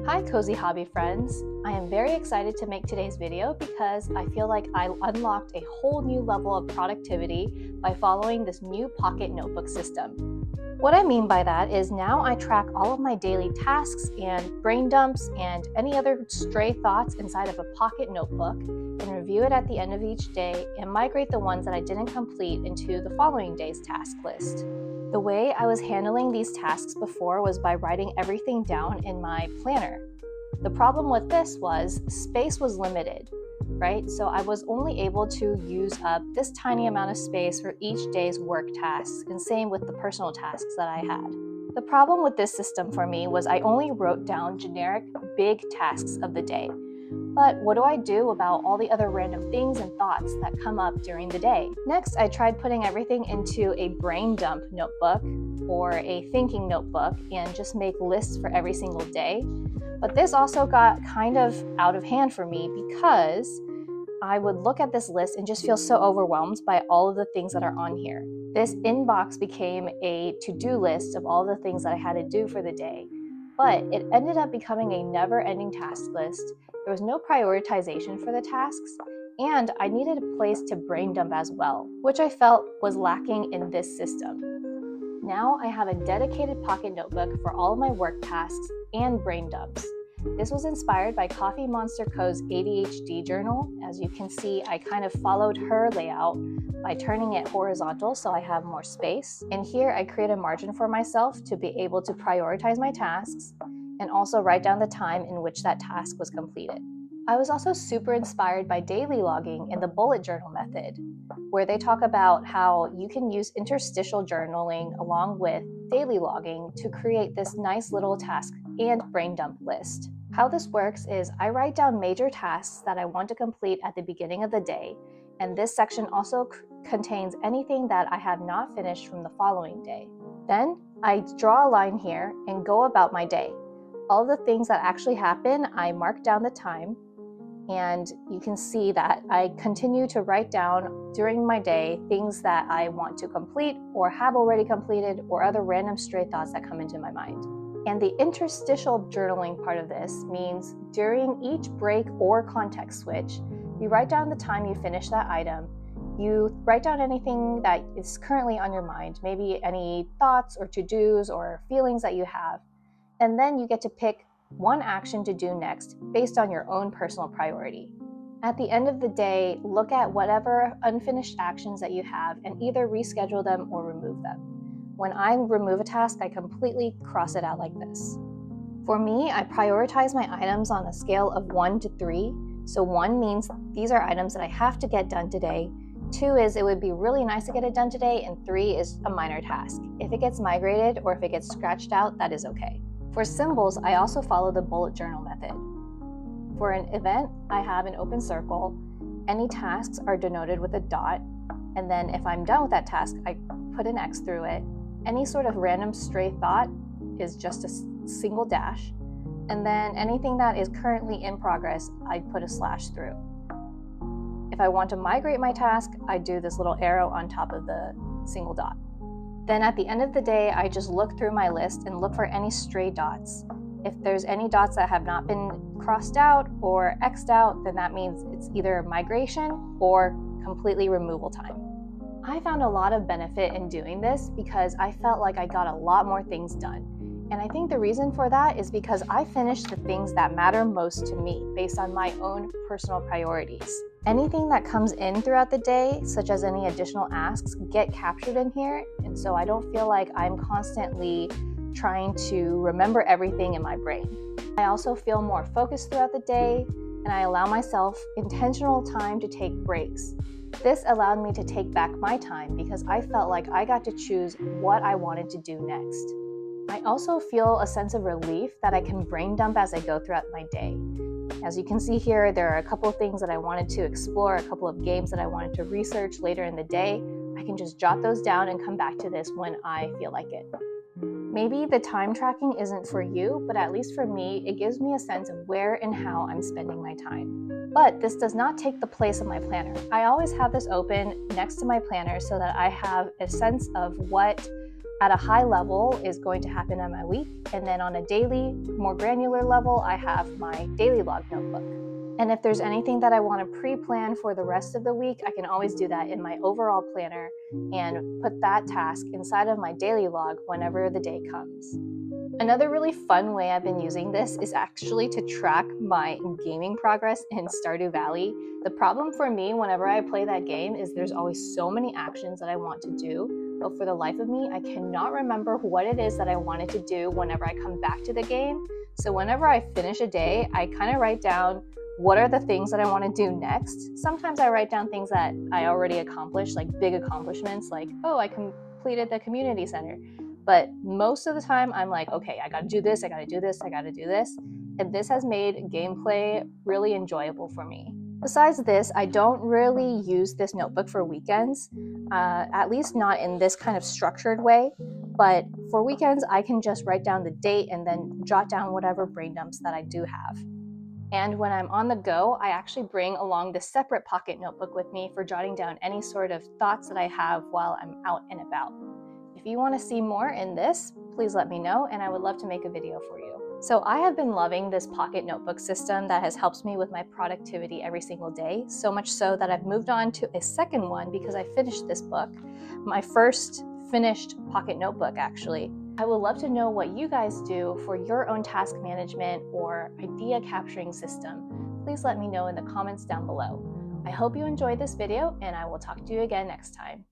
Hi Cozy Hobby friends! I am very excited to make today's video because I feel like I unlocked a whole new level of productivity by following this new pocket notebook system. What I mean by that is now I track all of my daily tasks and brain dumps and any other stray thoughts inside of a pocket notebook and review it at the end of each day and migrate the ones that I didn't complete into the following day's task list. The way I was handling these tasks before was by writing everything down in my planner. The problem with this was space was limited, right? So I was only able to use up this tiny amount of space for each day's work tasks, and same with the personal tasks that I had. The problem with this system for me was I only wrote down generic big tasks of the day. But what do I do about all the other random things and thoughts that come up during the day? Next, I tried putting everything into a brain dump notebook or a thinking notebook and just make lists for every single day. But this also got kind of out of hand for me because I would look at this list and just feel so overwhelmed by all of the things that are on here. This inbox became a to-do list of all the things that I had to do for the day. But it ended up becoming a never-ending task list. There was no prioritization for the tasks, and I needed a place to brain dump as well, which I felt was lacking in this system. Now I have a dedicated pocket notebook for all of my work tasks and brain dumps. This was inspired by Coffee Monster Co.'s ADHD journal. As you can see, I kind of followed her layout by turning it horizontal so I have more space. And here I create a margin for myself to be able to prioritize my tasks and also write down the time in which that task was completed. I was also super inspired by daily logging in the bullet journal method, where they talk about how you can use interstitial journaling along with daily logging to create this nice little task and brain dump list. How this works is I write down major tasks that I want to complete at the beginning of the day, and this section also contains anything that I have not finished from the following day. Then I draw a line here and go about my day. All the things that actually happen, I mark down the time, and you can see that I continue to write down during my day things that I want to complete or have already completed or other random stray thoughts that come into my mind. And the interstitial journaling part of this means during each break or context switch, you write down the time you finish that item, you write down anything that is currently on your mind, maybe any thoughts or to-dos or feelings that you have, and then you get to pick one action to do next based on your own personal priority. At the end of the day, look at whatever unfinished actions that you have and either reschedule them or remove them. When I remove a task, I completely cross it out like this. For me, I prioritize my items on a scale of 1 to 3. So 1 means these are items that I have to get done today. 2 is it would be really nice to get it done today. And 3 is a minor task. If it gets migrated or if it gets scratched out, that is okay. For symbols, I also follow the bullet journal method. For an event, I have an open circle. Any tasks are denoted with a dot. And then if I'm done with that task, I put an X through it. Any sort of random stray thought is just a single dash. And then anything that is currently in progress, I put a slash through. If I want to migrate my task, I do this little arrow on top of the single dot. Then at the end of the day, I just look through my list and look for any stray dots. If there's any dots that have not been crossed out or X'd out, then that means it's either migration or completely removal time. I found a lot of benefit in doing this because I felt like I got a lot more things done. And I think the reason for that is because I finished the things that matter most to me based on my own personal priorities. Anything that comes in throughout the day, such as any additional asks, get captured in here. And so I don't feel like I'm constantly trying to remember everything in my brain. I also feel more focused throughout the day, and I allow myself intentional time to take breaks. This allowed me to take back my time because I felt like I got to choose what I wanted to do next. I also feel a sense of relief that I can brain dump as I go throughout my day. As you can see here, there are a couple of things that I wanted to explore, a couple of games that I wanted to research later in the day. I can just jot those down and come back to this when I feel like it. Maybe the time tracking isn't for you, but at least for me, it gives me a sense of where and how I'm spending my time. But this does not take the place of my planner. I always have this open next to my planner so that I have a sense of what at a high level is going to happen on my week, and then on a daily, more granular level, I have my daily log notebook. And if there's anything that I want to pre-plan for the rest of the week, I can always do that in my overall planner and put that task inside of my daily log whenever the day comes. Another really fun way I've been using this is actually to track my gaming progress in Stardew Valley. The problem for me whenever I play that game is there's always so many actions that I want to do, but for the life of me, I cannot remember what it is that I wanted to do whenever I come back to the game. So whenever I finish a day, I kind of write down what are the things that I want to do next. Sometimes I write down things that I already accomplished, like big accomplishments, like, oh, I completed the community center. But most of the time I'm like, okay, I gotta do this, I gotta do this, I gotta do this. And this has made gameplay really enjoyable for me. Besides this, I don't really use this notebook for weekends, at least not in this kind of structured way. But for weekends, I can just write down the date and then jot down whatever brain dumps that I do have. And when I'm on the go, I actually bring along this separate pocket notebook with me for jotting down any sort of thoughts that I have while I'm out and about. If you want to see more in this, please let me know and I would love to make a video for you. So I have been loving this pocket notebook system that has helped me with my productivity every single day, so much so that I've moved on to a second one because I finished this book, my first finished pocket notebook actually. I would love to know what you guys do for your own task management or idea capturing system. Please let me know in the comments down below. I hope you enjoyed this video and I will talk to you again next time.